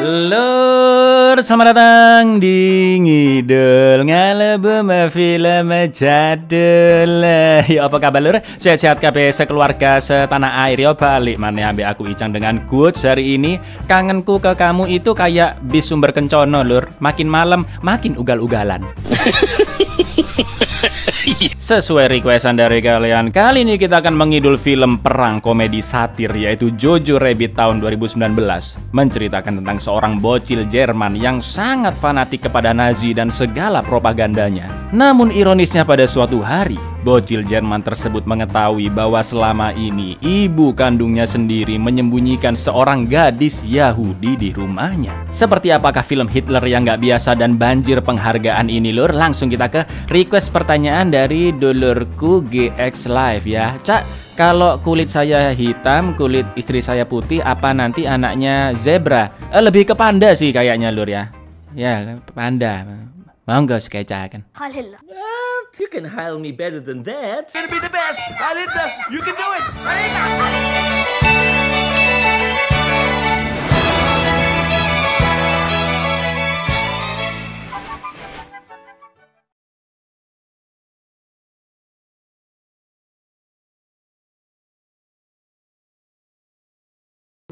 Lur, selamat datang di Ngidul Ngalebum Film Jadul. Ya apa kabar lur? Sehat-sehat kabeh sekeluarga setanah air ya. Balik maneh ambek aku Icang dengan Goods hari ini. Kangenku ke kamu itu kayak bis sumber kencono lur. Makin malam makin ugal-ugalan. Sesuai requestan dari kalian, kali ini kita akan mengidul film perang komedi satir yaitu Jojo Rabbit tahun 2019, menceritakan tentang seorang bocil Jerman yang sangat fanatik kepada Nazi dan segala propagandanya. Namun ironisnya pada suatu hari, bocil Jerman tersebut mengetahui bahwa selama ini ibu kandungnya sendiri menyembunyikan seorang gadis Yahudi di rumahnya. Seperti apakah film Hitler yang gak biasa dan banjir penghargaan ini lur? Langsung kita ke request pertanyaan dari dulurku GX Live ya. Cak, kalau kulit saya hitam, kulit istri saya putih, apa nanti anaknya zebra? Lebih ke panda sih kayaknya lur ya. Ya, panda. Monggo sekecakan. Heil Hitler. Well, you can heil me better than that. Gonna be the best. Heil Hitler, you can do it. Heil Hitler.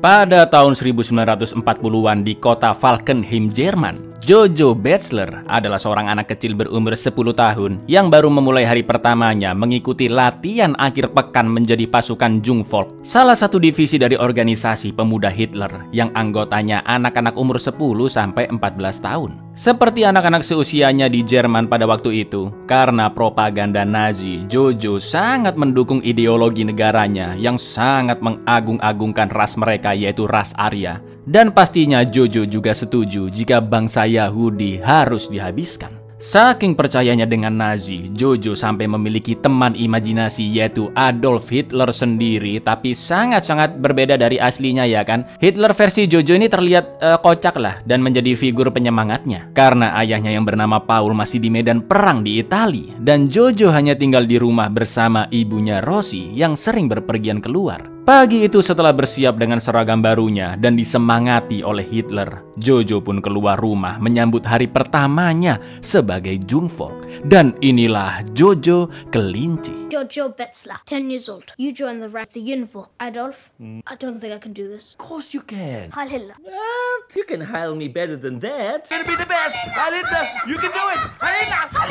Pada tahun 1940-an di kota Falkenheim, Jerman, Jojo Betzler adalah seorang anak kecil berumur 10 tahun yang baru memulai hari pertamanya mengikuti latihan akhir pekan menjadi pasukan Jungvolk, salah satu divisi dari organisasi pemuda Hitler yang anggotanya anak-anak umur 10 sampai 14 tahun. Seperti anak-anak seusianya di Jerman pada waktu itu, karena propaganda Nazi, Jojo sangat mendukung ideologi negaranya yang sangat mengagung-agungkan ras mereka yaitu ras Arya. Dan pastinya Jojo juga setuju jika bangsa Yahudi harus dihabiskan. Saking percayanya dengan Nazi, Jojo sampai memiliki teman imajinasi yaitu Adolf Hitler sendiri, tapi sangat-sangat berbeda dari aslinya ya kan. Hitler versi Jojo ini terlihat kocak lah dan menjadi figur penyemangatnya. Karena ayahnya yang bernama Paul masih di medan perang di Italia dan Jojo hanya tinggal di rumah bersama ibunya Rosie yang sering berpergian keluar. Pagi itu setelah bersiap dengan seragam barunya dan disemangati oleh Hitler, Jojo pun keluar rumah menyambut hari pertamanya sebagai Jungvolk. Dan inilah Jojo kelinci. Jojo Betzler, 10 years old. You join the ranks of the Jungvolk. Adolf, I don't think I can do this. Of course you can. Heil Hitler. Well, you can heil me better than that. Gonna be the best. Heil Hitler, you can do it. Heil Hitler.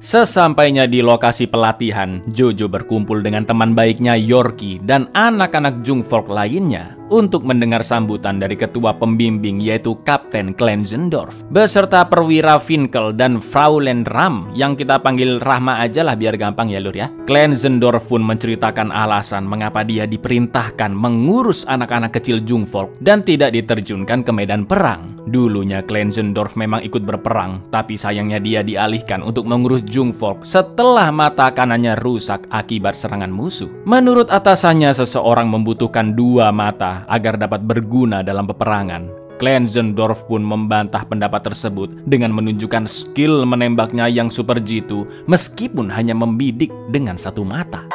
Sesampainya di lokasi pelatihan, Jojo berkumpul dengan teman baiknya Yorkie dan anak-anak Jungvolk lainnya untuk mendengar sambutan dari ketua pembimbing yaitu Kapten Klenzendorf beserta perwira Finkel dan Fraulein Ram yang kita panggil Rahma aja lah biar gampang ya lur ya. Klenzendorf pun menceritakan alasan mengapa dia diperintahkan mengurus anak-anak kecil Jungvolk dan tidak diterjunkan ke medan perang. Dulunya Klenzendorf memang ikut berperang, tapi sayangnya dia dialihkan untuk mengurus Jungvolk setelah mata kanannya rusak akibat serangan musuh. Menurut atasannya, seseorang membutuhkan dua mata agar dapat berguna dalam peperangan. Klenzendorf pun membantah pendapat tersebut dengan menunjukkan skill menembaknya yang super jitu meskipun hanya membidik dengan satu mata.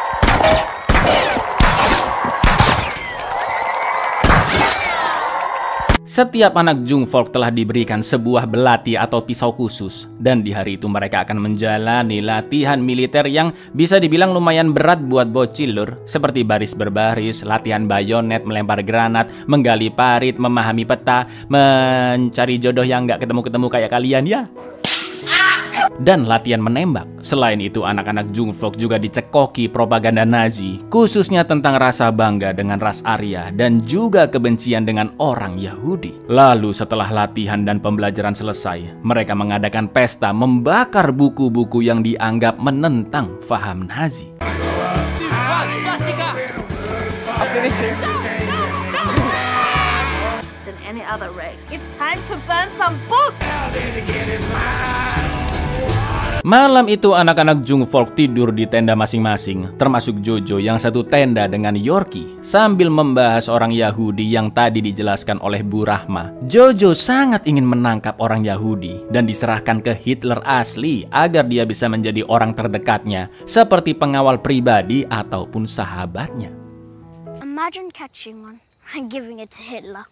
Setiap anak Jungvolk telah diberikan sebuah belati atau pisau khusus dan di hari itu mereka akan menjalani latihan militer yang bisa dibilang lumayan berat buat bocil lur, seperti baris berbaris, latihan bayonet, melempar granat, menggali parit, memahami peta, mencari jodoh yang nggak ketemu-ketemu kayak kalian ya, dan latihan menembak. Selain itu, anak-anak Jungvolk juga dicekoki propaganda Nazi, khususnya tentang rasa bangga dengan ras Arya dan juga kebencian dengan orang Yahudi. Lalu setelah latihan dan pembelajaran selesai, mereka mengadakan pesta membakar buku-buku yang dianggap menentang faham Nazi. In any other race, it's time to burn some books. Malam itu anak-anak Jungvolk tidur di tenda masing-masing, termasuk Jojo yang satu tenda dengan Yorkie, sambil membahas orang Yahudi yang tadi dijelaskan oleh Bu Rahma. Jojo sangat ingin menangkap orang Yahudi dan diserahkan ke Hitler asli agar dia bisa menjadi orang terdekatnya, seperti pengawal pribadi ataupun sahabatnya. Imagine catching one. I'm giving it to Hitler.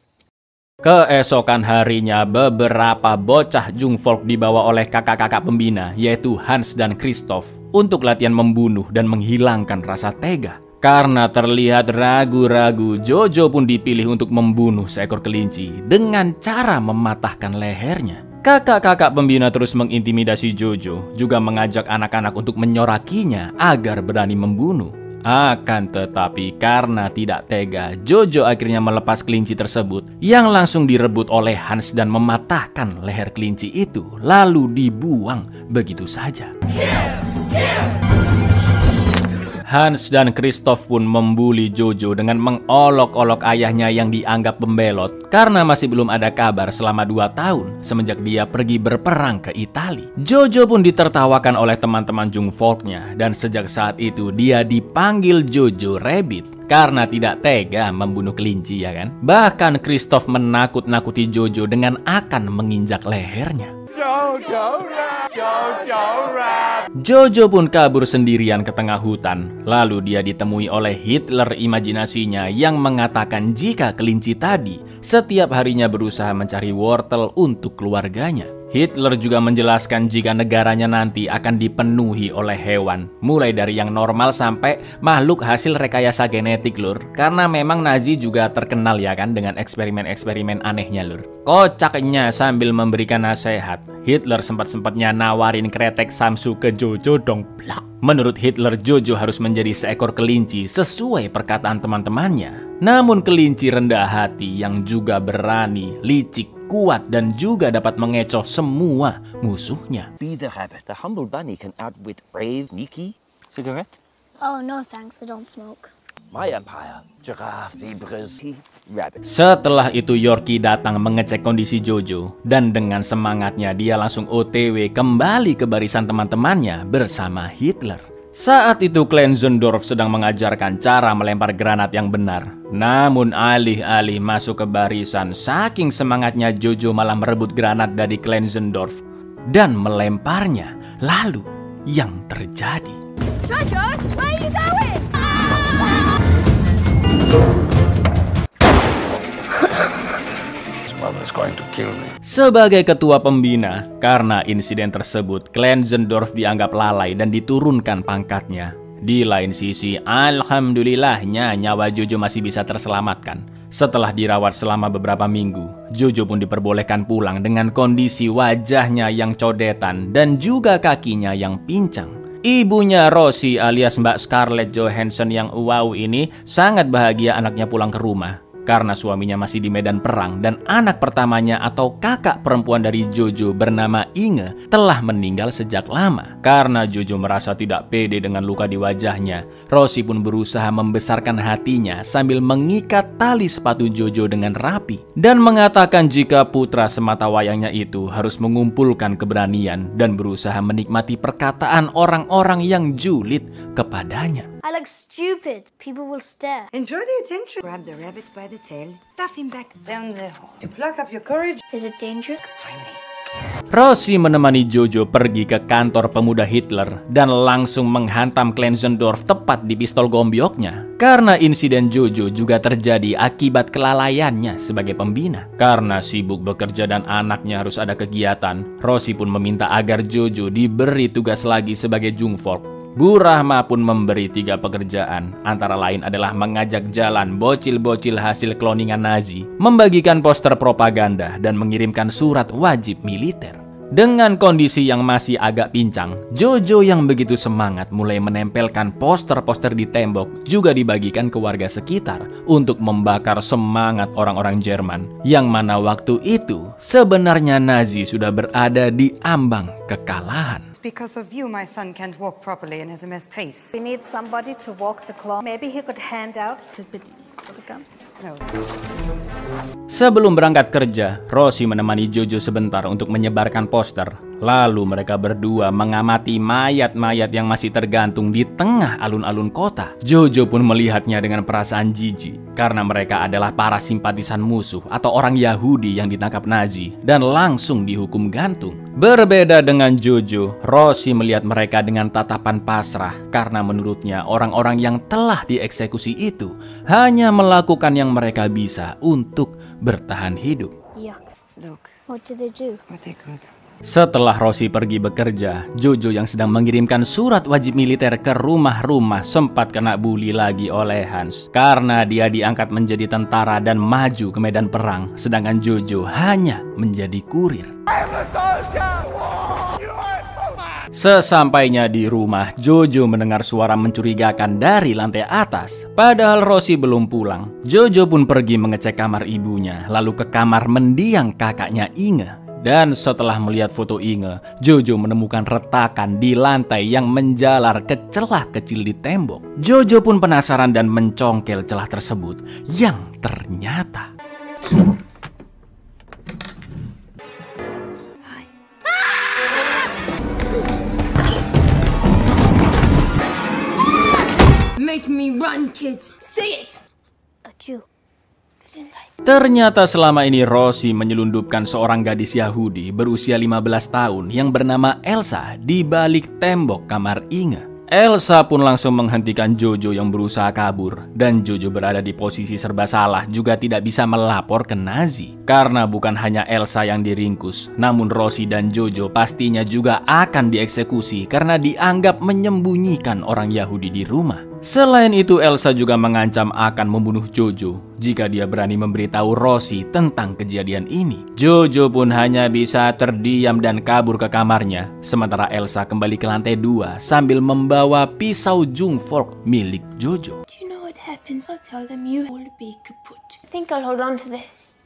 Keesokan harinya, beberapa bocah Jungvolk dibawa oleh kakak-kakak pembina, yaitu Hans dan Christoph, untuk latihan membunuh dan menghilangkan rasa tega. Karena terlihat ragu-ragu, Jojo pun dipilih untuk membunuh seekor kelinci dengan cara mematahkan lehernya. Kakak-kakak pembina terus mengintimidasi Jojo, juga mengajak anak-anak untuk menyorakinya agar berani membunuh. Akan tetapi karena tidak tega, Jojo akhirnya melepas kelinci tersebut yang langsung direbut oleh Hans dan mematahkan leher kelinci itu, lalu dibuang begitu saja. Hans dan Christoph pun membuli Jojo dengan mengolok-olok ayahnya yang dianggap pembelot karena masih belum ada kabar selama 2 tahun semenjak dia pergi berperang ke Italia. Jojo pun ditertawakan oleh teman-teman Jungvolknya dan sejak saat itu dia dipanggil Jojo Rabbit karena tidak tega membunuh kelinci, ya kan? Bahkan Christoph menakut-nakuti Jojo dengan akan menginjak lehernya. Jojo pun kabur sendirian ke tengah hutan. Lalu dia ditemui oleh Hitler imajinasinya yang mengatakan jika kelinci tadi setiap harinya berusaha mencari wortel untuk keluarganya. Hitler juga menjelaskan jika negaranya nanti akan dipenuhi oleh hewan, mulai dari yang normal sampai makhluk hasil rekayasa genetik, lur. Karena memang Nazi juga terkenal, ya kan, dengan eksperimen-eksperimen anehnya, lur. Kocaknya sambil memberikan nasihat, Hitler sempat-sempatnya nawarin kretek Samsu ke Jojo dong. Blak. Menurut Hitler, Jojo harus menjadi seekor kelinci sesuai perkataan teman-temannya. Namun kelinci rendah hati yang juga berani, licik, kuat, dan juga dapat mengecoh semua musuhnya. Be the rabbit. The humble bunny can outwit brave, sneaky. Cigarette? Oh, no thanks, I don't smoke. My empire. Giraffe, zebras, rabbit. Setelah itu Yorkie datang mengecek kondisi Jojo dan dengan semangatnya dia langsung OTW kembali ke barisan teman-temannya bersama Hitler. Saat itu Klenzendorf sedang mengajarkan cara melempar granat yang benar. Namun alih-alih masuk ke barisan, saking semangatnya Jojo malah merebut granat dari Klenzendorf dan melemparnya. Lalu yang terjadi? Jojo, where are you going? Sebagai ketua pembina, karena insiden tersebut, Klenzendorf dianggap lalai dan diturunkan pangkatnya. Di lain sisi, alhamdulillahnya nyawa Jojo masih bisa terselamatkan. Setelah dirawat selama beberapa minggu, Jojo pun diperbolehkan pulang dengan kondisi wajahnya yang codetan dan juga kakinya yang pincang. Ibunya Rosie alias Mbak Scarlett Johansson yang wow ini sangat bahagia anaknya pulang ke rumah. Karena suaminya masih di medan perang dan anak pertamanya atau kakak perempuan dari Jojo bernama Inge telah meninggal sejak lama. Karena Jojo merasa tidak pede dengan luka di wajahnya, Rosie pun berusaha membesarkan hatinya sambil mengikat tali sepatu Jojo dengan rapi dan mengatakan jika putra semata wayangnya itu harus mengumpulkan keberanian dan berusaha menikmati perkataan orang-orang yang julid kepadanya. I look stupid. People will stare. Enjoy the attention. Grab the rabbit by the tail, stuff him back down the hole. To pluck up your courage. Is it dangerous? Extremely. Rosie menemani Jojo pergi ke kantor pemuda Hitler dan langsung menghantam Klenzendorf tepat di pistol gombyoknya. Karena insiden Jojo juga terjadi akibat kelalaiannya sebagai pembina. Karena sibuk bekerja dan anaknya harus ada kegiatan, Rosie pun meminta agar Jojo diberi tugas lagi sebagai Jungvolk. Bu Rahma pun memberi 3 pekerjaan, antara lain adalah mengajak jalan bocil-bocil hasil kloningan Nazi, membagikan poster propaganda, dan mengirimkan surat wajib militer. Dengan kondisi yang masih agak pincang, Jojo yang begitu semangat mulai menempelkan poster-poster di tembok juga dibagikan ke warga sekitar untuk membakar semangat orang-orang Jerman, yang mana waktu itu sebenarnya Nazi sudah berada di ambang kekalahan. Because of you, my son can't walk properly and has a messed face. We need somebody to walk the clock. Maybe he could hand out a bit of a gun. No. Sebelum berangkat kerja, Rosie menemani Jojo sebentar untuk menyebarkan poster. Lalu mereka berdua mengamati mayat-mayat yang masih tergantung di tengah alun-alun kota. Jojo pun melihatnya dengan perasaan jijik karena mereka adalah para simpatisan musuh atau orang Yahudi yang ditangkap Nazi dan langsung dihukum gantung. Berbeda dengan Jojo, Rosie melihat mereka dengan tatapan pasrah karena menurutnya orang-orang yang telah dieksekusi itu hanya melakukan yang mereka bisa untuk bertahan hidup. Yuck. Look, What did they do? what they could. Setelah Rosie pergi bekerja, Jojo yang sedang mengirimkan surat wajib militer ke rumah-rumah sempat kena bully lagi oleh Hans karena dia diangkat menjadi tentara dan maju ke medan perang, sedangkan Jojo hanya menjadi kurir. Sesampainya di rumah, Jojo mendengar suara mencurigakan dari lantai atas. Padahal Rosie belum pulang. Jojo pun pergi mengecek kamar ibunya, lalu ke kamar mendiang kakaknya Inge. Dan setelah melihat foto Inge, Jojo menemukan retakan di lantai yang menjalar ke celah kecil di tembok. Jojo pun penasaran dan mencongkel celah tersebut yang ternyata Make me run, kids. Say it. A Jew. ternyata selama ini Rosie menyelundupkan seorang gadis Yahudi berusia 15 tahun yang bernama Elsa di balik tembok kamar Inge. Elsa pun langsung menghentikan Jojo yang berusaha kabur, dan Jojo berada di posisi serba salah juga tidak bisa melapor ke Nazi. Karena bukan hanya Elsa yang diringkus, namun Rosie dan Jojo pastinya juga akan dieksekusi karena dianggap menyembunyikan orang Yahudi di rumah. Selain itu, Elsa juga mengancam akan membunuh Jojo jika dia berani memberitahu Rosie tentang kejadian ini. Jojo pun hanya bisa terdiam dan kabur ke kamarnya, sementara Elsa kembali ke lantai 2 sambil membawa pisau jungvolk milik Jojo. Do you know what happens? I'll tell them you will be kaput. I think I'll hold on to this.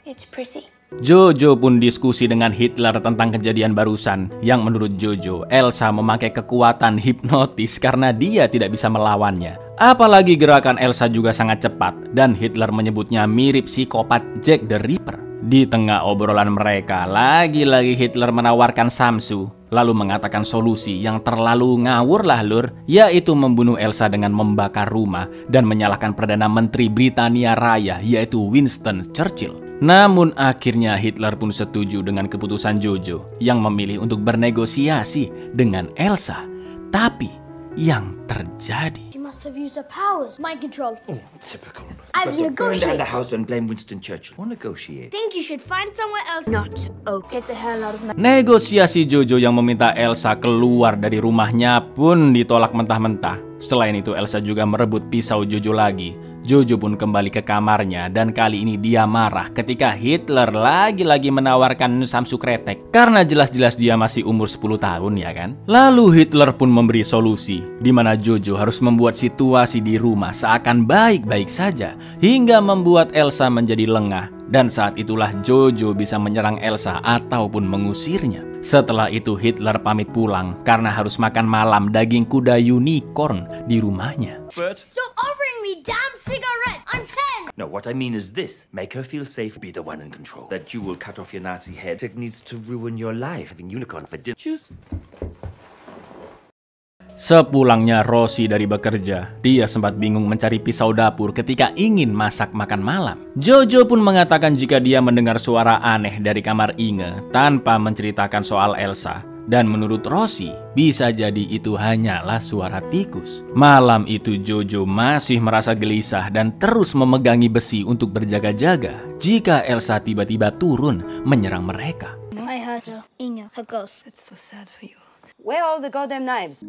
It's pretty. Jojo pun diskusi dengan Hitler tentang kejadian barusan yang menurut Jojo, Elsa memakai kekuatan hipnotis karena dia tidak bisa melawannya. Apalagi gerakan Elsa juga sangat cepat dan Hitler menyebutnya mirip psikopat Jack the Ripper. Di tengah obrolan mereka, lagi-lagi Hitler menawarkan samsu, lalu mengatakan solusi yang terlalu ngawur lah lur, yaitu membunuh Elsa dengan membakar rumah dan menyalahkan Perdana Menteri Britania Raya, yaitu Winston Churchill. Namun akhirnya Hitler pun setuju dengan keputusan Jojo yang memilih untuk bernegosiasi dengan Elsa. Tapi yang terjadi, She must have used her powers. Mind control. Typical. I've Burn down negotiated. the house and blame Winston Churchill. Or negotiate. Think you should find somewhere else. Not okay. Get the hell out of my. negosiasi Jojo yang meminta Elsa keluar dari rumahnya pun ditolak mentah-mentah. Selain itu, Elsa juga merebut pisau Jojo lagi. Jojo pun kembali ke kamarnya dan kali ini dia marah ketika Hitler lagi-lagi menawarkan samsu kretek karena jelas-jelas dia masih umur 10 tahun ya kan. Lalu Hitler pun memberi solusi di mana Jojo harus membuat situasi di rumah seakan baik-baik saja hingga membuat Elsa menjadi lengah, dan saat itulah Jojo bisa menyerang Elsa ataupun mengusirnya. Setelah itu Hitler pamit pulang karena harus makan malam daging kuda unicorn di rumahnya. Stop offering me damn cigarette. I'm 10. No, what I mean is this. Make her feel safe, be the one in control. That Jew will cut off your Nazi head. It needs to ruin your life. Having unicorn for dinner. Sepulangnya Rosie dari bekerja, dia sempat bingung mencari pisau dapur ketika ingin masak makan malam. Jojo pun mengatakan jika dia mendengar suara aneh dari kamar Inge tanpa menceritakan soal Elsa. Dan menurut Rosie, bisa jadi itu hanyalah suara tikus. Malam itu Jojo masih merasa gelisah dan terus memegangi besi untuk berjaga-jaga jika Elsa tiba-tiba turun menyerang mereka. I heard her. Inge, her ghost. That's so sad for you. Where are all the goddamn knives?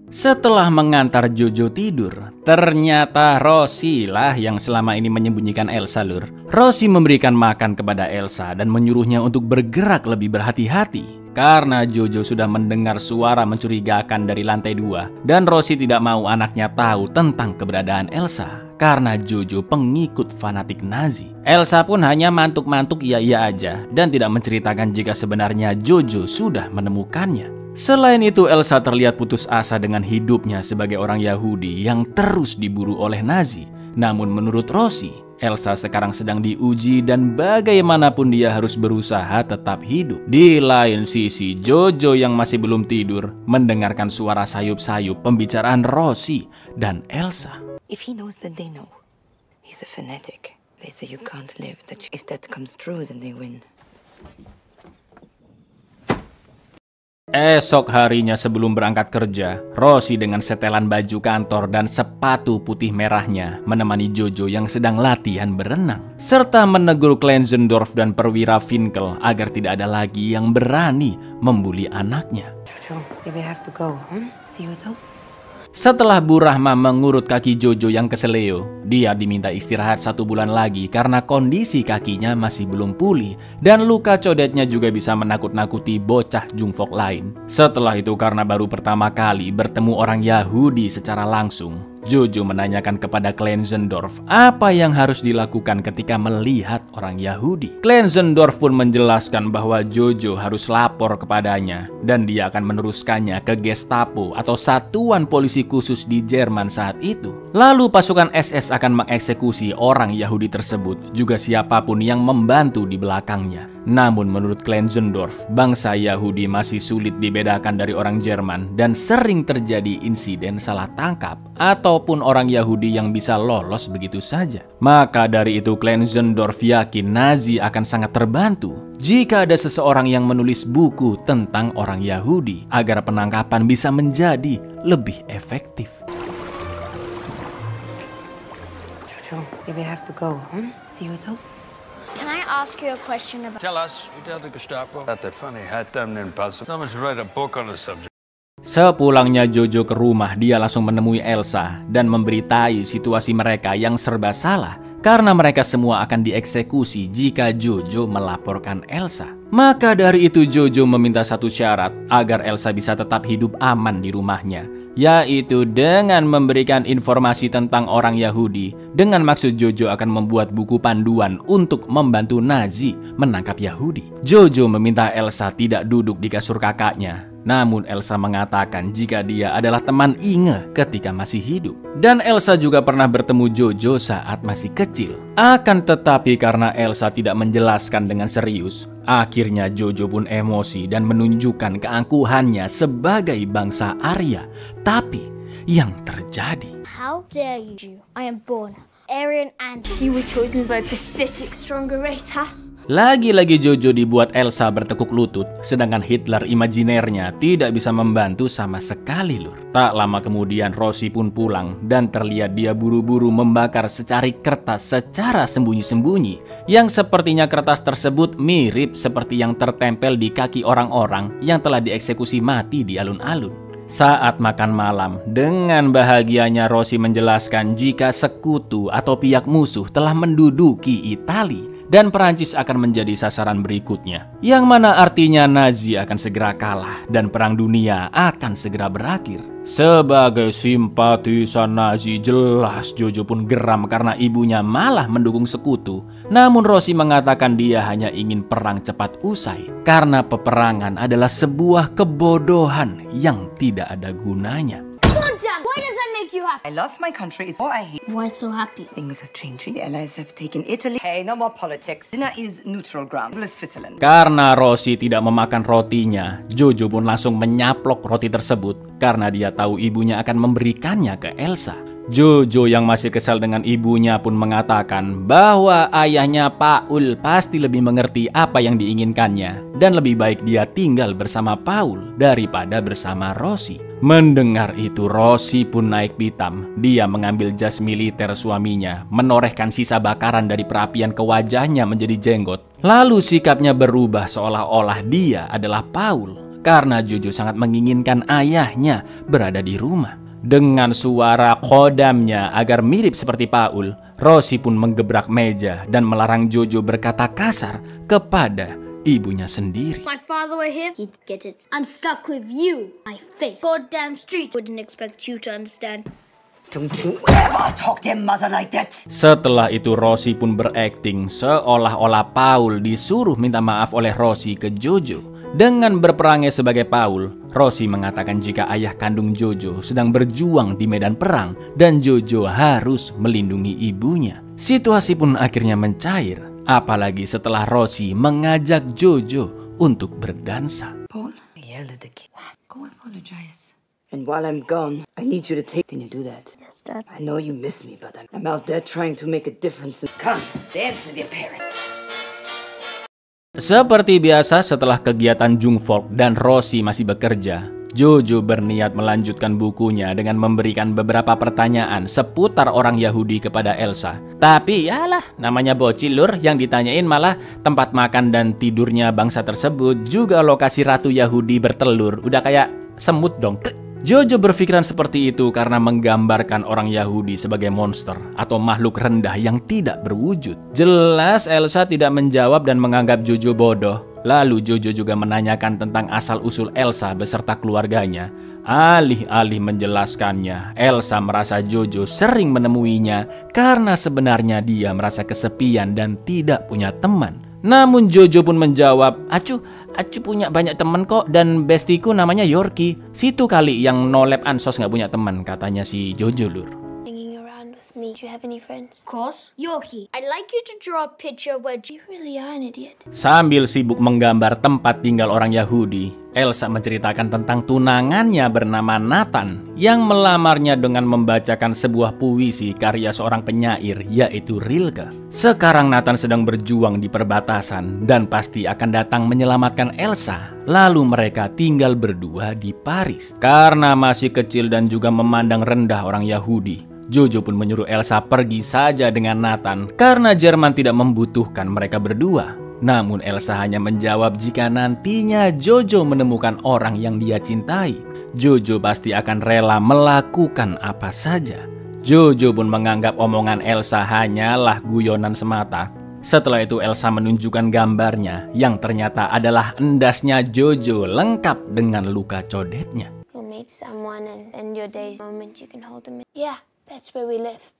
Setelah mengantar Jojo tidur, ternyata Rosie lah yang selama ini menyembunyikan Elsa lur. Rosie memberikan makan kepada Elsa dan menyuruhnya untuk bergerak lebih berhati-hati karena Jojo sudah mendengar suara mencurigakan dari lantai 2 dan Rosie tidak mau anaknya tahu tentang keberadaan Elsa karena Jojo pengikut fanatik Nazi. Elsa pun hanya mantuk-mantuk iya-iya aja dan tidak menceritakan jika sebenarnya Jojo sudah menemukannya. Selain itu, Elsa terlihat putus asa dengan hidupnya sebagai orang Yahudi yang terus diburu oleh Nazi. Namun menurut Rosie, Elsa sekarang sedang diuji dan bagaimanapun dia harus berusaha tetap hidup. Di lain sisi, Jojo yang masih belum tidur mendengarkan suara sayup-sayup pembicaraan Rosie dan Elsa. If he knows, then they know. He's a fanatic. They say you can't live. That if that comes true, then they win. Esok harinya sebelum berangkat kerja, Rosie dengan setelan baju kantor dan sepatu putih merahnya menemani Jojo yang sedang latihan berenang, serta menegur Klenzendorf dan perwira Finkel agar tidak ada lagi yang berani membuli anaknya. Jojo, maybe I have to go. See you at home. Setelah Bu Rahma mengurut kaki Jojo yang keseleo, dia diminta istirahat 1 bulan lagi karena kondisi kakinya masih belum pulih dan luka codetnya juga bisa menakut-nakuti bocah jungfok lain. Setelah itu karena baru pertama kali bertemu orang Yahudi secara langsung, Jojo menanyakan kepada Klenzendorf apa yang harus dilakukan ketika melihat orang Yahudi. Klenzendorf pun menjelaskan bahwa Jojo harus lapor kepadanya dan dia akan meneruskannya ke Gestapo atau satuan polisi khusus di Jerman saat itu. Lalu pasukan SS akan mengeksekusi orang Yahudi tersebut, juga siapapun yang membantu di belakangnya. Namun menurut Klenzendorf, bangsa Yahudi masih sulit dibedakan dari orang Jerman dan sering terjadi insiden salah tangkap ataupun orang Yahudi yang bisa lolos begitu saja. Maka dari itu Klenzendorf yakin Nazi akan sangat terbantu jika ada seseorang yang menulis buku tentang orang Yahudi agar penangkapan bisa menjadi lebih efektif. Jojo, maybe I have to go. See you at home. Can I ask you a question about... Tell us, you tell the Gestapo. Got that funny hat down in Paso. Someone should write a book on the subject. Sepulangnya Jojo ke rumah, dia langsung menemui Elsa dan memberitai situasi mereka yang serba salah karena mereka semua akan dieksekusi jika Jojo melaporkan Elsa. Maka dari itu Jojo meminta satu syarat agar Elsa bisa tetap hidup aman di rumahnya, yaitu dengan memberikan informasi tentang orang Yahudi dengan maksud Jojo akan membuat buku panduan untuk membantu Nazi menangkap Yahudi. Jojo meminta Elsa tidak duduk di kasur kakaknya, namun Elsa mengatakan jika dia adalah teman Inge ketika masih hidup. Dan Elsa juga pernah bertemu Jojo saat masih kecil. Akan tetapi karena Elsa tidak menjelaskan dengan serius, akhirnya Jojo pun emosi dan menunjukkan keangkuhannya sebagai bangsa Arya. Tapi yang terjadi, How dare you? I am born Aryan and you were chosen by a pathetic stronger race, huh? lagi-lagi Jojo dibuat Elsa bertekuk lutut, sedangkan Hitler imajinernya tidak bisa membantu sama sekali, lur. Tak lama kemudian Rosie pun pulang dan terlihat dia buru-buru membakar secarik kertas secara sembunyi-sembunyi, yang sepertinya kertas tersebut mirip seperti yang tertempel di kaki orang-orang yang telah dieksekusi mati di alun-alun. Saat makan malam, dengan bahagianya Rosie menjelaskan jika sekutu atau pihak musuh telah menduduki Italia dan Perancis akan menjadi sasaran berikutnya, yang mana artinya Nazi akan segera kalah dan Perang Dunia akan segera berakhir. Sebagai simpatisan Nazi, jelas Jojo pun geram karena ibunya malah mendukung sekutu. Namun Rosie mengatakan dia hanya ingin perang cepat usai karena peperangan adalah sebuah kebodohan yang tidak ada gunanya. Why does that make you happy? I love my country. It's all I hate. Why so happy? Things are changing. The Allies have taken Italy. Hey, no more politics. Dinner is neutral ground. Switzerland. Karena Rosie tidak memakan rotinya, Jojo pun langsung menyaplok roti tersebut karena dia tahu ibunya akan memberikannya ke Elsa. Jojo yang masih kesal dengan ibunya pun mengatakan bahwa ayahnya Paul pasti lebih mengerti apa yang diinginkannya dan lebih baik dia tinggal bersama Paul daripada bersama Rosie. Mendengar itu Rosie pun naik pitam. Dia mengambil jas militer suaminya, menorehkan sisa bakaran dari perapian ke wajahnya menjadi jenggot. Lalu sikapnya berubah seolah-olah dia adalah Paul karena Jojo sangat menginginkan ayahnya berada di rumah. Dengan suara kodamnya agar mirip seperti Paul, Rosie pun menggebrak meja dan melarang Jojo berkata kasar kepada ibunya sendiri. If my father were here, he'd get it. I'm stuck with you, my face. Goddamn street wouldn't expect you to understand. Don't you ever talk to your mother like that. Setelah itu Rosie pun berakting seolah-olah Paul disuruh minta maaf oleh Rosie ke Jojo. Dengan berperangai sebagai Paul, Rosie mengatakan jika ayah kandung Jojo sedang berjuang di medan perang dan Jojo harus melindungi ibunya. Situasi pun akhirnya mencair, apalagi setelah Rosie mengajak Jojo untuk berdansa. Paul, I yelled at the kid. What? Go apologize. And while I'm gone, I need you to take... Can you do that? Yes, Dad. I know you miss me, but I'm out there trying to make a difference. Come, dance with your parents. Seperti biasa setelah kegiatan Jungfolk dan Rosie masih bekerja, Jojo berniat melanjutkan bukunya dengan memberikan beberapa pertanyaan seputar orang Yahudi kepada Elsa. Tapi yalah, namanya bocil lur, yang ditanyain malah tempat makan dan tidurnya bangsa tersebut, juga lokasi ratu Yahudi bertelur. Udah kayak semut dong. Jojo berpikiran seperti itu karena menggambarkan orang Yahudi sebagai monster atau makhluk rendah yang tidak berwujud. Jelas Elsa tidak menjawab dan menganggap Jojo bodoh. Lalu Jojo juga menanyakan tentang asal-usul Elsa beserta keluarganya. Alih-alih menjelaskannya, Elsa merasa Jojo sering menemuinya karena sebenarnya dia merasa kesepian dan tidak punya teman. Namun Jojo pun menjawab, Acu punya banyak teman kok, dan bestiku namanya Yorkie. Situ kali yang nolep ansos nggak punya teman, katanya si Jojo lur. Hanging around with me. Do you have any friends? Of course. Yorkie, I'd like you to draw a picture where you really are an idiot. Sambil sibuk menggambar tempat tinggal orang Yahudi, Elsa menceritakan tentang tunangannya bernama Nathan yang melamarnya dengan membacakan sebuah puisi karya seorang penyair yaitu Rilke. Sekarang Nathan sedang berjuang di perbatasan dan pasti akan datang menyelamatkan Elsa. Lalu mereka tinggal berdua di Paris. Karena masih kecil dan juga memandang rendah orang Yahudi, Jojo pun menyuruh Elsa pergi saja dengan Nathan karena Jerman tidak membutuhkan mereka berdua. Namun Elsa hanya menjawab jika nantinya Jojo menemukan orang yang dia cintai, Jojo pasti akan rela melakukan apa saja. Jojo pun menganggap omongan Elsa hanyalah guyonan semata. Setelah itu Elsa menunjukkan gambarnya yang ternyata adalah endasnya Jojo lengkap dengan luka codetnya. You'll meet someone and end your days the moment you can hold them in. Yeah, that's where we live.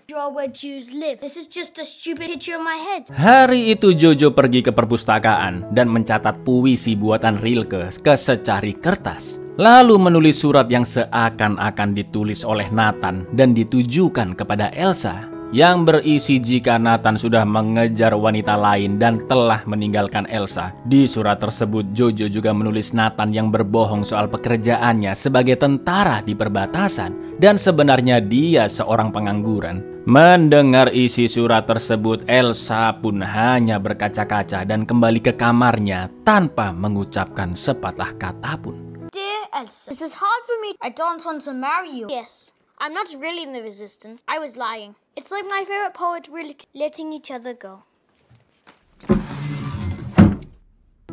Draw where Jews live. This is just a stupid picture in my head. Hari itu Jojo pergi ke perpustakaan dan mencatat puisi buatan Rilke ke secari kertas. Lalu menulis surat yang seakan-akan ditulis oleh Nathan dan ditujukan kepada Elsa, yang berisi jika Nathan sudah mengejar wanita lain dan telah meninggalkan Elsa. Di surat tersebut Jojo juga menulis Nathan yang berbohong soal pekerjaannya sebagai tentara di perbatasan dan sebenarnya dia seorang pengangguran. Mendengar isi surat tersebut, Elsa pun hanya berkaca-kaca dan kembali ke kamarnya tanpa mengucapkan sepatah kata pun. Dear Elsa, this is hard for me. I don't want to marry you. Yes, I'm not really in the resistance. I was lying. It's like my favorite poet really letting each other go.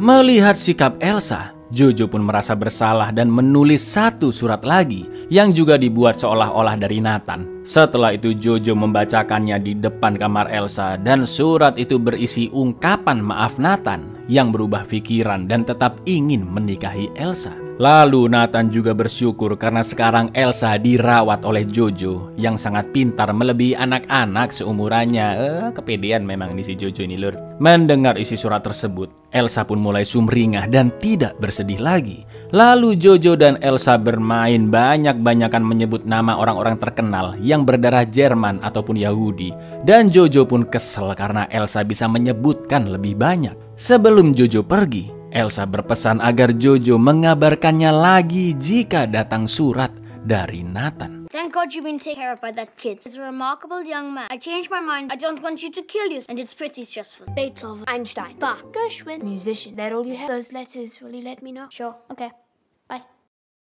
Melihat sikap Elsa, Jojo pun merasa bersalah dan menulis satu surat lagi yang juga dibuat seolah-olah dari Nathan. Setelah itu Jojo membacakannya di depan kamar Elsa dan surat itu berisi ungkapan maaf Nathan yang berubah pikiran dan tetap ingin menikahi Elsa. Lalu Nathan juga bersyukur karena sekarang Elsa dirawat oleh Jojo yang sangat pintar melebihi anak-anak seumurannya. Kepedean memang ini si Jojo ini lur. Mendengar isi surat tersebut, Elsa pun mulai sumringah dan tidak bersedih lagi. Lalu Jojo dan Elsa bermain banyak-banyakan menyebut nama orang-orang terkenal yang berdarah Jerman ataupun Yahudi. Dan Jojo pun kesel karena Elsa bisa menyebutkan lebih banyak. Sebelum Jojo pergi, Elsa berpesan agar Jojo mengabarkannya lagi jika datang surat dari Nathan. Thank God you've been taken care of by that kid. He's a remarkable young man. I changed my mind. I don't want you to kill you. And it's pretty stressful. Beethoven, Einstein, Bach, Gershwin, musician. That all you have? Those letters, will you let me know? Sure, okay. Bye.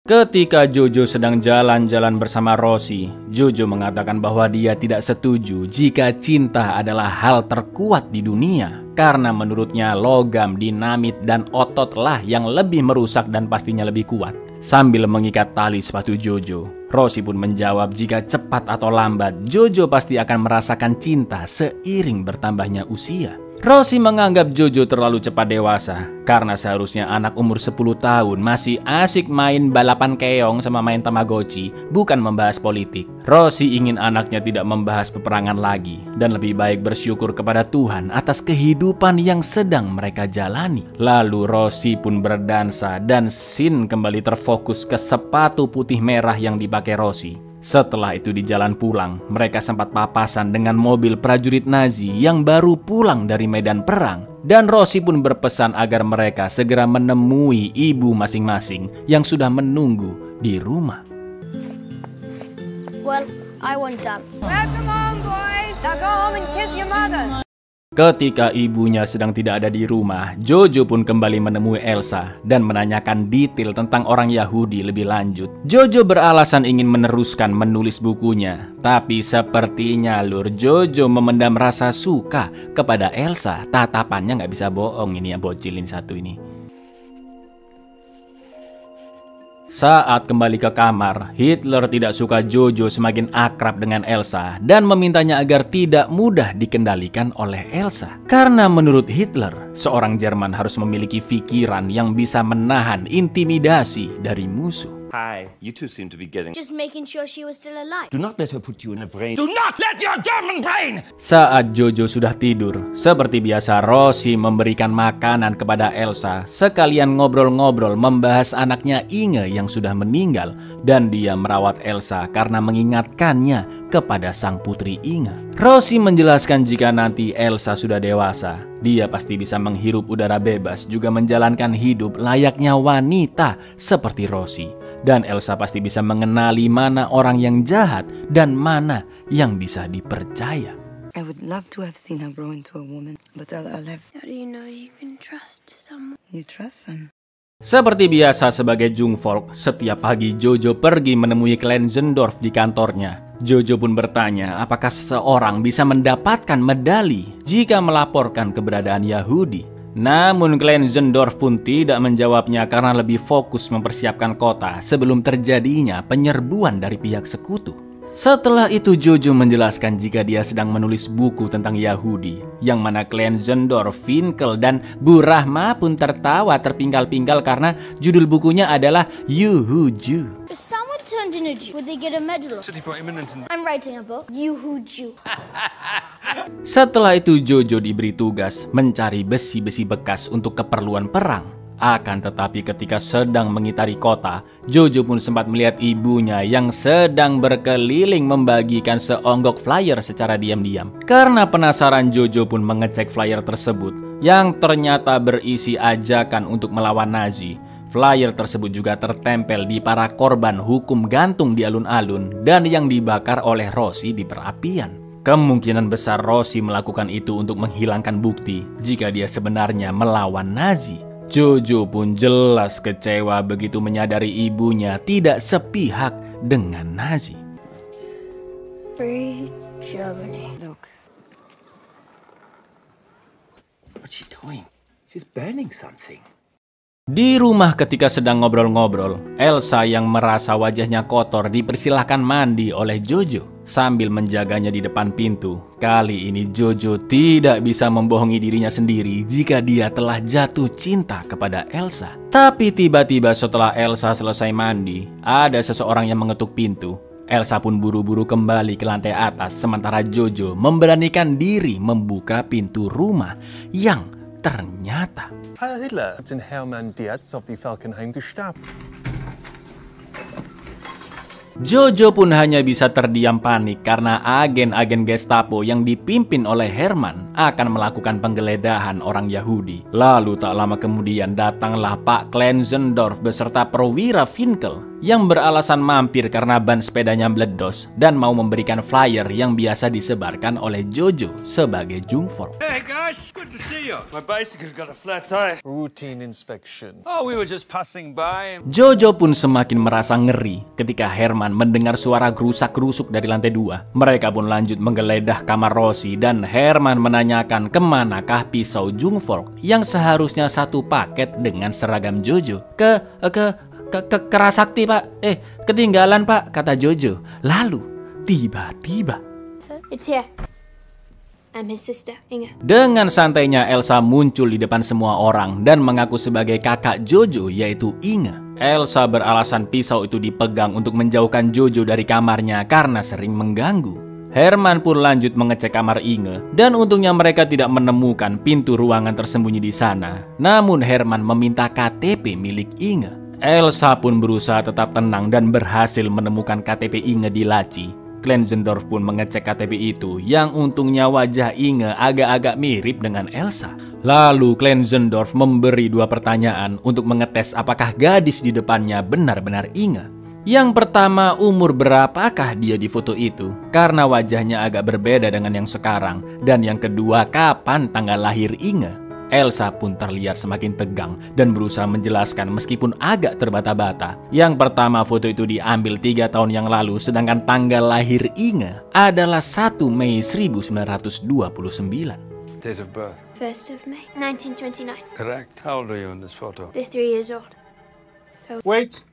Ketika Jojo sedang jalan-jalan bersama Rosie, Jojo mengatakan bahwa dia tidak setuju jika cinta adalah hal terkuat di dunia. Karena menurutnya logam, dinamit, dan ototlah yang lebih merusak dan pastinya lebih kuat. Sambil mengikat tali sepatu Jojo, Rosie pun menjawab jika cepat atau lambat Jojo pasti akan merasakan cinta seiring bertambahnya usia. Rosie menganggap Jojo terlalu cepat dewasa karena seharusnya anak umur 10 tahun masih asik main balapan keong sama main Tamagotchi, bukan membahas politik. Rosie ingin anaknya tidak membahas peperangan lagi dan lebih baik bersyukur kepada Tuhan atas kehidupan yang sedang mereka jalani. Lalu Rosie pun berdansa dan scene kembali terfokus ke sepatu putih merah yang dipakai Rosie. Setelah itu di jalan pulang, mereka sempat papasan dengan mobil prajurit Nazi yang baru pulang dari medan perang. Dan Rosie pun berpesan agar mereka segera menemui ibu masing-masing yang sudah menunggu di rumah. Well, I want dance. Welcome home, boys. Now go home and kiss your mother. Ketika ibunya sedang tidak ada di rumah, Jojo pun kembali menemui Elsa dan menanyakan detail tentang orang Yahudi lebih lanjut. Jojo beralasan ingin meneruskan menulis bukunya, tapi sepertinya Jojo memendam rasa suka kepada Elsa. Tatapannya nggak bisa bohong ini ya, bocilin satu ini. Saat kembali ke kamar, Hitler tidak suka Jojo semakin akrab dengan Elsa dan memintanya agar tidak mudah dikendalikan oleh Elsa. Karena menurut Hitler, seorang Jerman harus memiliki pikiran yang bisa menahan intimidasi dari musuh. Hi, you two seem to be getting... Just making sure she was still alive. Do not let her put you in a brain. Do not let your German brain! Saat Jojo sudah tidur, seperti biasa Rosie memberikan makanan kepada Elsa, sekalian ngobrol-ngobrol membahas anaknya Inge yang sudah meninggal, dan dia merawat Elsa karena mengingatkannya kepada sang putri Inge. Rosie menjelaskan jika nanti Elsa sudah dewasa, dia pasti bisa menghirup udara bebas juga menjalankan hidup layaknya wanita seperti Rosie. Dan Elsa pasti bisa mengenali mana orang yang jahat dan mana yang bisa dipercaya. I would love to have seen her grow into a woman, but all her life. How do you know you can trust someone? You trust them. Seperti biasa sebagai Jungvolk, setiap pagi Jojo pergi menemui Klenzendorf di kantornya. Jojo pun bertanya apakah seseorang bisa mendapatkan medali jika melaporkan keberadaan Yahudi. Namun Klenzendorf pun tidak menjawabnya karena lebih fokus mempersiapkan kota sebelum terjadinya penyerbuan dari pihak sekutu. Setelah itu Jojo menjelaskan jika dia sedang menulis buku tentang Yahudi, yang mana Klenzendorf, Finkel, dan Bu Rahma pun tertawa terpinggal-pinggal karena judul bukunya adalah Yuhu-Ju. If someone turned in a Jew, would they get a medal? I'm writing a book. Yuhu-Ju. Setelah itu Jojo diberi tugas mencari besi-besi bekas untuk keperluan perang. Akan tetapi ketika sedang mengitari kota, Jojo pun sempat melihat ibunya yang sedang berkeliling membagikan seonggok flyer secara diam-diam. Karena penasaran, Jojo pun mengecek flyer tersebut yang ternyata berisi ajakan untuk melawan Nazi. Flyer tersebut juga tertempel di para korban hukum gantung di alun-alun dan yang dibakar oleh Rosie di perapian. Kemungkinan besar Rosie melakukan itu untuk menghilangkan bukti jika dia sebenarnya melawan Nazi. Jojo pun jelas kecewa begitu menyadari ibunya tidak sepihak dengan Nazi. Free Germany. Look. What's she doing? She's burning something. Di rumah ketika sedang ngobrol-ngobrol, Elsa yang merasa wajahnya kotor dipersilahkan mandi oleh Jojo sambil menjaganya di depan pintu. Kali ini Jojo tidak bisa membohongi dirinya sendiri jika dia telah jatuh cinta kepada Elsa. Tapi tiba-tiba setelah Elsa selesai mandi, ada seseorang yang mengetuk pintu. Elsa pun buru-buru kembali ke lantai atas sementara Jojo memberanikan diri membuka pintu rumah yang ternyata Heil Hitler, den Hermann Dietz auf die Falkenhayn gestartet. Jojo pun hanya bisa terdiam panik karena agen-agen Gestapo yang dipimpin oleh Hermann akan melakukan penggeledahan orang Yahudi. Lalu tak lama kemudian datanglah Pak Klenzendorf beserta perwira Finkel yang beralasan mampir karena ban sepedanya meledos dan mau memberikan flyer yang biasa disebarkan oleh Jojo sebagai Jungvolk. Hey guys, good to see you. My bicycle got a flat tire. Routine inspection. Oh, we were just passing by. Jojo pun semakin merasa ngeri ketika Hermann mendengar suara gerusak-gerusuk dari lantai 2. Mereka pun lanjut menggeledah kamar Rosie dan Hermann menanyakan kemanakah pisau Jungvolk yang seharusnya satu paket dengan seragam Jojo. Kerasakti pak, ketinggalan pak, kata Jojo. Lalu tiba-tiba It's here. I'm his sister, Inga. Dengan santainya Elsa muncul di depan semua orang dan mengaku sebagai kakak Jojo, yaitu Inga. Elsa beralasan pisau itu dipegang untuk menjauhkan Jojo dari kamarnya karena sering mengganggu. Herman pun lanjut mengecek kamar Inge dan untungnya mereka tidak menemukan pintu ruangan tersembunyi di sana. Namun Herman meminta KTP milik Inge. Elsa pun berusaha tetap tenang dan berhasil menemukan KTP Inge di laci. Klenzendorf pun mengecek KTP itu yang untungnya wajah Inge agak-agak mirip dengan Elsa. Lalu Klenzendorf memberi 2 pertanyaan untuk mengetes apakah gadis di depannya benar-benar Inge. Yang pertama, umur berapakah dia di foto itu? Karena wajahnya agak berbeda dengan yang sekarang. Dan yang kedua, kapan tanggal lahir Inge? Elsa pun terlihat semakin tegang dan berusaha menjelaskan meskipun agak terbata-bata. Yang pertama, foto itu diambil 3 tahun yang lalu, sedangkan tanggal lahir Inge adalah 1 Mei 1929. Date of birth? 1st of May, 1929. Correct. How old are you in this photo? They're 3 years old. Wait.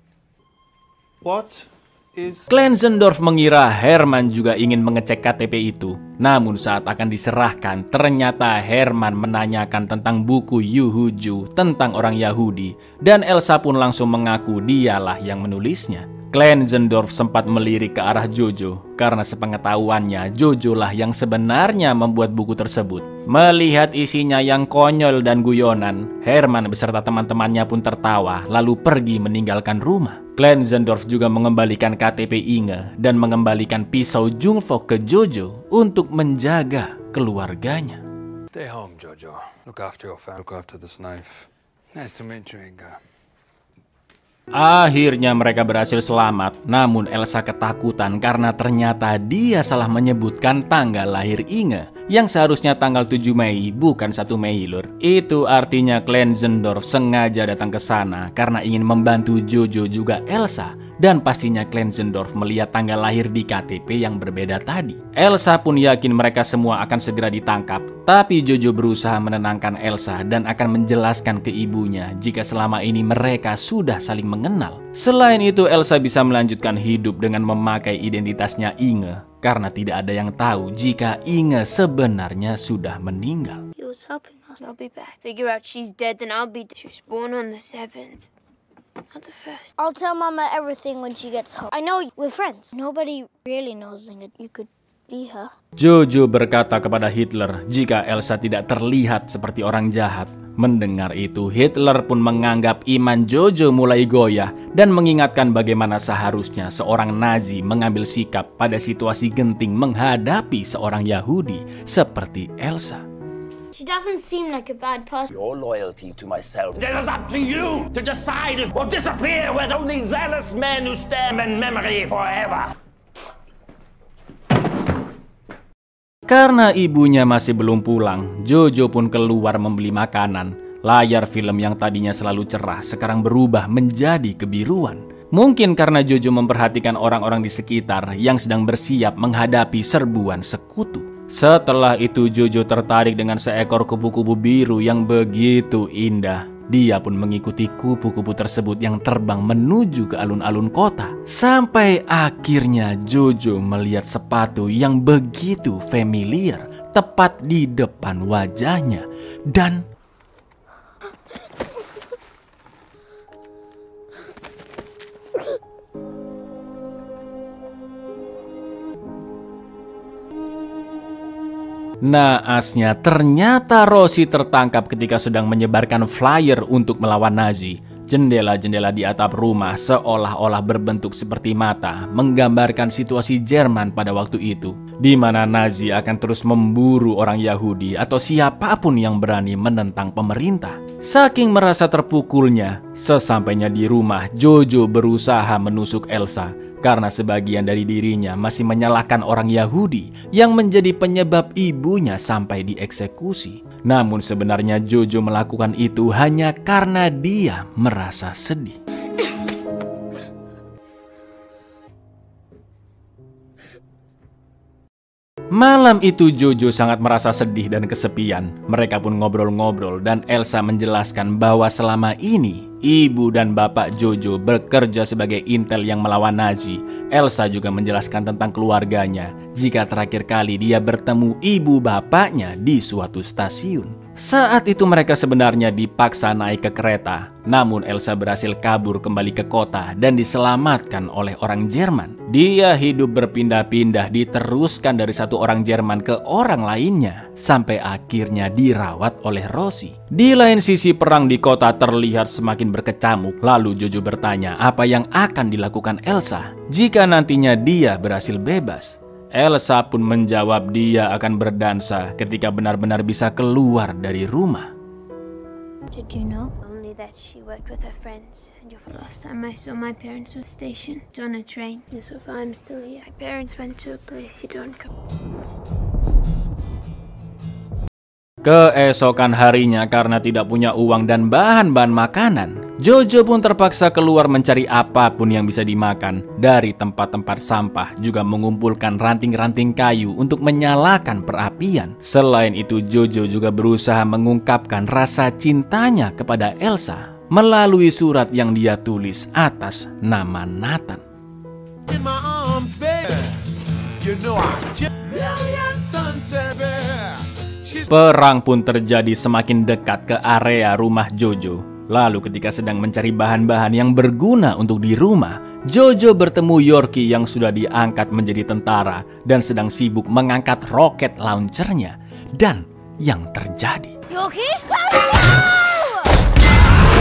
What is... Klenzendorf mengira Herman juga ingin mengecek KTP itu. Namun saat akan diserahkan, ternyata Herman menanyakan tentang buku Yuhuju tentang orang Yahudi. Dan Elsa pun langsung mengaku dialah yang menulisnya. Klenzendorf sempat melirik ke arah Jojo karena sepengetahuannya Jojo lah yang sebenarnya membuat buku tersebut. Melihat isinya yang konyol dan guyonan, Herman beserta teman-temannya pun tertawa lalu pergi meninggalkan rumah. Klenzendorf juga mengembalikan KTP Inge dan mengembalikan pisau Jungfok ke Jojo untuk menjaga keluarganya. Stay home, Jojo. Look after your family. Look after this knife. Nice to meet you, Inga. Akhirnya mereka berhasil selamat, namun Elsa ketakutan karena ternyata dia salah menyebutkan tanggal lahir Inge yang seharusnya tanggal 7 Mei bukan 1 Mei lur. Itu artinya Klenzendorf sengaja datang ke sana karena ingin membantu Jojo juga Elsa. Dan pastinya Klenzendorf melihat tanggal lahir di KTP yang berbeda tadi. Elsa pun yakin mereka semua akan segera ditangkap. Tapi Jojo berusaha menenangkan Elsa dan akan menjelaskan ke ibunya jika selama ini mereka sudah saling mengenal. Selain itu, Elsa bisa melanjutkan hidup dengan memakai identitasnya Inge karena tidak ada yang tahu jika Inge sebenarnya sudah meninggal. He was helping us. I'll be back. Figure out she's dead, then I'll be dead. She was born on the 7th. Not the 1st. I'll tell Mama everything when she gets home. I know we're friends. Nobody really knows that you could be her. Jojo berkata kepada Hitler jika Elsa tidak terlihat seperti orang jahat. Mendengar itu, Hitler pun menganggap iman Jojo mulai goyah dan mengingatkan bagaimana seharusnya seorang Nazi mengambil sikap pada situasi genting menghadapi seorang Yahudi seperti Elsa. She doesn't seem like a bad person. Your loyalty to myself. It is up to you to decide or disappear with only zealous men who stand in memory forever. Karena ibunya masih belum pulang, Jojo pun keluar membeli makanan. Layar film yang tadinya selalu cerah sekarang berubah menjadi kebiruan. Mungkin karena Jojo memperhatikan orang-orang di sekitar yang sedang bersiap menghadapi serbuan sekutu. Setelah itu Jojo tertarik dengan seekor kupu-kupu biru yang begitu indah. Dia pun mengikuti kupu-kupu tersebut yang terbang menuju ke alun-alun kota. Sampai akhirnya Jojo melihat sepatu yang begitu familiar tepat di depan wajahnya. Dan naasnya ternyata Rosie tertangkap ketika sedang menyebarkan flyer untuk melawan Nazi. Jendela-jendela di atap rumah seolah-olah berbentuk seperti mata, menggambarkan situasi Jerman pada waktu itu, di mana Nazi akan terus memburu orang Yahudi atau siapapun yang berani menentang pemerintah. Saking merasa terpukulnya, sesampainya di rumah, Jojo berusaha menusuk Elsa karena sebagian dari dirinya masih menyalahkan orang Yahudi yang menjadi penyebab ibunya sampai dieksekusi. Namun sebenarnya Jojo melakukan itu hanya karena dia merasa sedih. Malam itu Jojo sangat merasa sedih dan kesepian. Mereka pun ngobrol-ngobrol dan Elsa menjelaskan bahwa selama ini ibu dan bapak Jojo bekerja sebagai intel yang melawan Nazi. Elsa juga menjelaskan tentang keluarganya jika terakhir kali dia bertemu ibu bapaknya di suatu stasiun. Saat itu mereka sebenarnya dipaksa naik ke kereta, namun Elsa berhasil kabur kembali ke kota dan diselamatkan oleh orang Jerman. Dia hidup berpindah-pindah, diteruskan dari satu orang Jerman ke orang lainnya, sampai akhirnya dirawat oleh Rosie. Di lain sisi, perang di kota terlihat semakin berkecamuk. Lalu Jojo bertanya apa yang akan dilakukan Elsa jika nantinya dia berhasil bebas. Elsa pun menjawab dia akan berdansa ketika benar-benar bisa keluar dari rumah. Did you know? Only that she worked with her friends. And the last time I saw my parents was stationed on a train. So if I'm still here, my parents went to a place you don't come. Keesokan harinya, karena tidak punya uang dan bahan-bahan makanan, Jojo pun terpaksa keluar mencari apapun yang bisa dimakan dari tempat-tempat sampah, juga mengumpulkan ranting-ranting kayu untuk menyalakan perapian. Selain itu, Jojo juga berusaha mengungkapkan rasa cintanya kepada Elsa melalui surat yang dia tulis atas nama Nathan. Perang pun terjadi semakin dekat ke area rumah Jojo. Lalu ketika sedang mencari bahan-bahan yang berguna untuk di rumah, Jojo bertemu Yorkie yang sudah diangkat menjadi tentara dan sedang sibuk mengangkat roket launchernya. Dan yang terjadi, Yorkie?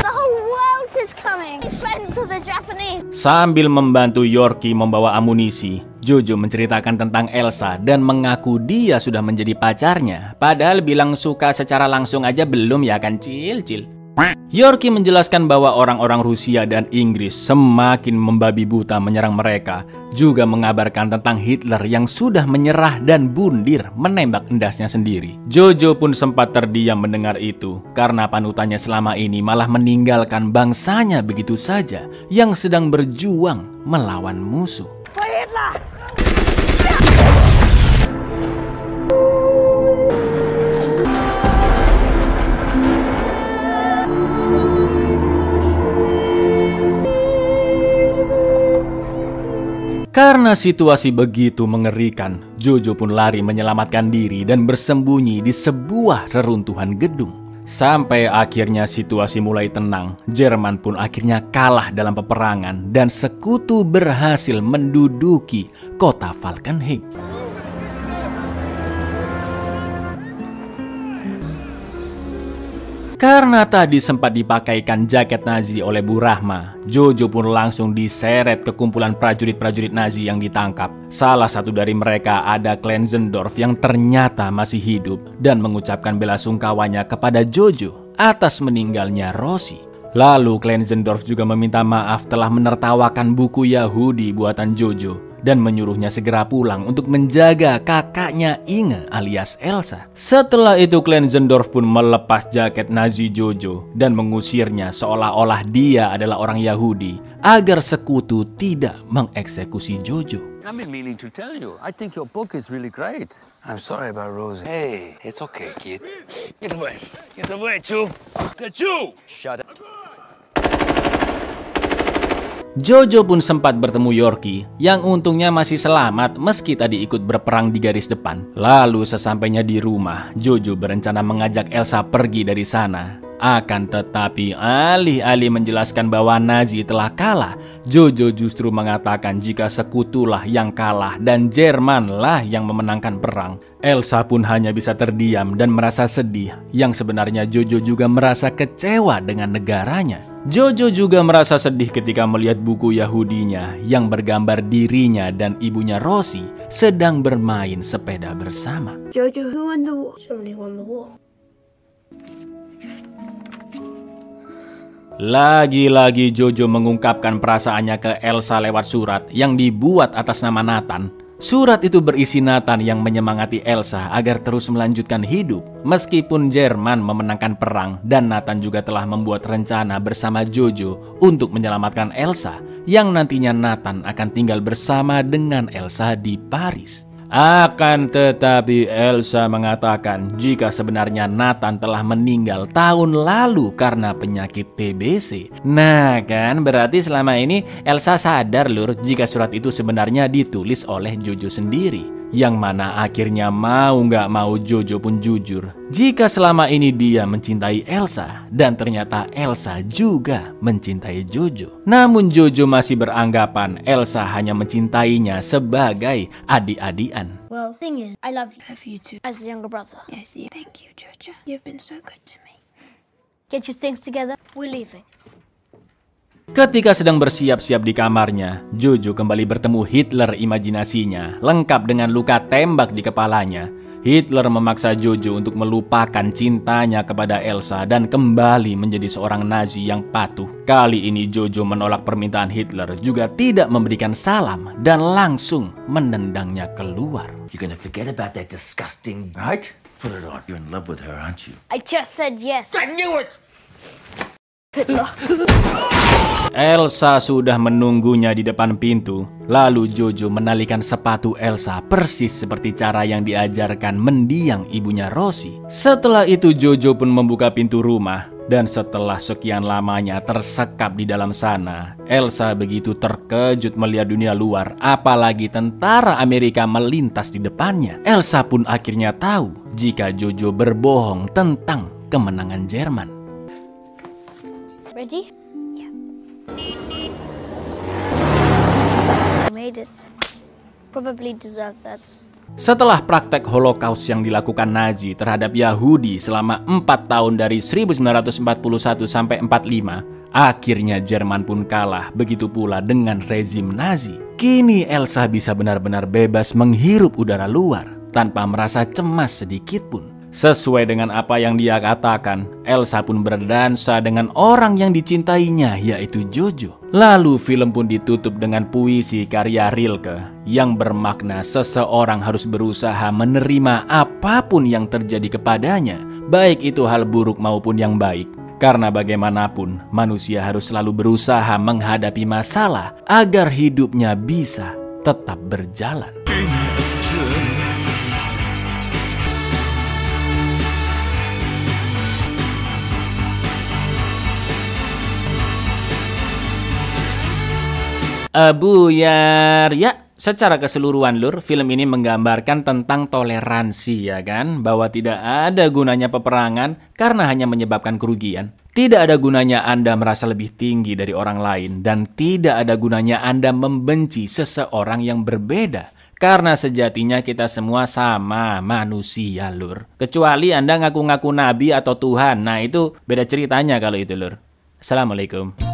The whole world is coming. He's friends with the Japanese. Sambil membantu Yorkie membawa amunisi, Jojo menceritakan tentang Elsa dan mengaku dia sudah menjadi pacarnya. Padahal bilang suka secara langsung aja belum ya kan, Cil. Yorkie menjelaskan bahwa orang-orang Rusia dan Inggris semakin membabi buta menyerang mereka. Juga mengabarkan tentang Hitler yang sudah menyerah dan bundir menembak endasnya sendiri. Jojo pun sempat terdiam mendengar itu, karena panutannya selama ini malah meninggalkan bangsanya begitu saja yang sedang berjuang melawan musuh. Karena situasi begitu mengerikan, Jojo pun lari menyelamatkan diri dan bersembunyi di sebuah reruntuhan gedung. Sampai akhirnya situasi mulai tenang, Jerman pun akhirnya kalah dalam peperangan dan sekutu berhasil menduduki kota Falkenhayn. Karena tadi sempat dipakaikan jaket Nazi oleh Bu Rahma, Jojo pun langsung diseret ke kumpulan prajurit-prajurit Nazi yang ditangkap. Salah satu dari mereka ada Klenzendorf yang ternyata masih hidup dan mengucapkan bela sungkawanya kepada Jojo atas meninggalnya Rosie. Lalu Klenzendorf juga meminta maaf telah menertawakan buku Yahudi buatan Jojo dan menyuruhnya segera pulang untuk menjaga kakaknya Inge alias Elsa. Setelah itu Klenzendorf pun melepas jaket Nazi Jojo dan mengusirnya seolah-olah dia adalah orang Yahudi agar sekutu tidak mengeksekusi Jojo. I've been meaning to tell you. I think your book is really great. I'm sorry about Rosie. Hey, it's okay, kid. Get away. Get away, Chew. Get you! Shut up. Jojo pun sempat bertemu Yorkie yang untungnya masih selamat meski tadi ikut berperang di garis depan. Lalu sesampainya di rumah, Jojo berencana mengajak Elsa pergi dari sana. Akan tetapi alih-alih menjelaskan bahwa Nazi telah kalah, Jojo justru mengatakan jika sekutulah yang kalah dan Jermanlah yang memenangkan perang. Elsa pun hanya bisa terdiam dan merasa sedih, yang sebenarnya Jojo juga merasa kecewa dengan negaranya. Jojo juga merasa sedih ketika melihat buku Yahudinya yang bergambar dirinya dan ibunya Rosie sedang bermain sepeda bersama. Jojo, who won the war? Somebody won the war. Lagi-lagi Jojo mengungkapkan perasaannya ke Elsa lewat surat yang dibuat atas nama Nathan. Surat itu berisi Nathan yang menyemangati Elsa agar terus melanjutkan hidup meskipun Jerman memenangkan perang, dan Nathan juga telah membuat rencana bersama Jojo untuk menyelamatkan Elsa yang nantinya Nathan akan tinggal bersama dengan Elsa di Paris. Akan tetapi Elsa mengatakan jika sebenarnya Nathan telah meninggal tahun lalu karena penyakit TBC. Nah kan, berarti selama ini Elsa sadar lur jika surat itu sebenarnya ditulis oleh Jojo sendiri. Yang mana akhirnya mau nggak mau Jojo pun jujur jika selama ini dia mencintai Elsa dan ternyata Elsa juga mencintai Jojo. Namun Jojo masih beranggapan Elsa hanya mencintainya sebagai adik-adian. Well, thing is, I love you. Love you too. As a younger brother. Yes, you. Thank you, Jojo. You've been so good to me. Get your things together. We're leaving. Ketika sedang bersiap-siap di kamarnya, Jojo kembali bertemu Hitler imajinasinya, lengkap dengan luka tembak di kepalanya. Hitler memaksa Jojo untuk melupakan cintanya kepada Elsa dan kembali menjadi seorang Nazi yang patuh. Kali ini Jojo menolak permintaan Hitler, juga tidak memberikan salam dan langsung menendangnya keluar. You're gonna forget about that disgusting, right? Put it on. You're in love with her, aren't you? I just said yes. I knew it! Hitler. Elsa sudah menunggunya di depan pintu. Lalu Jojo menalikan sepatu Elsa persis seperti cara yang diajarkan mendiang ibunya Rosie. Setelah itu Jojo pun membuka pintu rumah. Dan setelah sekian lamanya tersekap di dalam sana, Elsa begitu terkejut melihat dunia luar, apalagi tentara Amerika melintas di depannya. Elsa pun akhirnya tahu jika Jojo berbohong tentang kemenangan Jerman. Ready? Yeah. I made it. Probably deserve that. Setelah praktek Holocaust yang dilakukan Nazi terhadap Yahudi selama 4 tahun dari 1941 sampai 45, akhirnya Jerman pun kalah, begitu pula dengan rezim Nazi. Kini Elsa bisa benar-benar bebas menghirup udara luar tanpa merasa cemas sedikit pun. Sesuai dengan apa yang dia katakan, Elsa pun berdansa dengan orang yang dicintainya, yaitu Jojo. Lalu film pun ditutup dengan puisi karya Rilke yang bermakna seseorang harus berusaha menerima apapun yang terjadi kepadanya, baik itu hal buruk maupun yang baik. Karena bagaimanapun, manusia harus selalu berusaha menghadapi masalah agar hidupnya bisa tetap berjalan. Buyar. Ya, secara keseluruhan lur, film ini menggambarkan tentang toleransi ya kan, bahwa tidak ada gunanya peperangan karena hanya menyebabkan kerugian. Tidak ada gunanya Anda merasa lebih tinggi dari orang lain, dan tidak ada gunanya Anda membenci seseorang yang berbeda. Karena sejatinya kita semua sama manusia lur. Kecuali Anda ngaku-ngaku nabi atau Tuhan, nah itu beda ceritanya kalau itu lur. Assalamualaikum.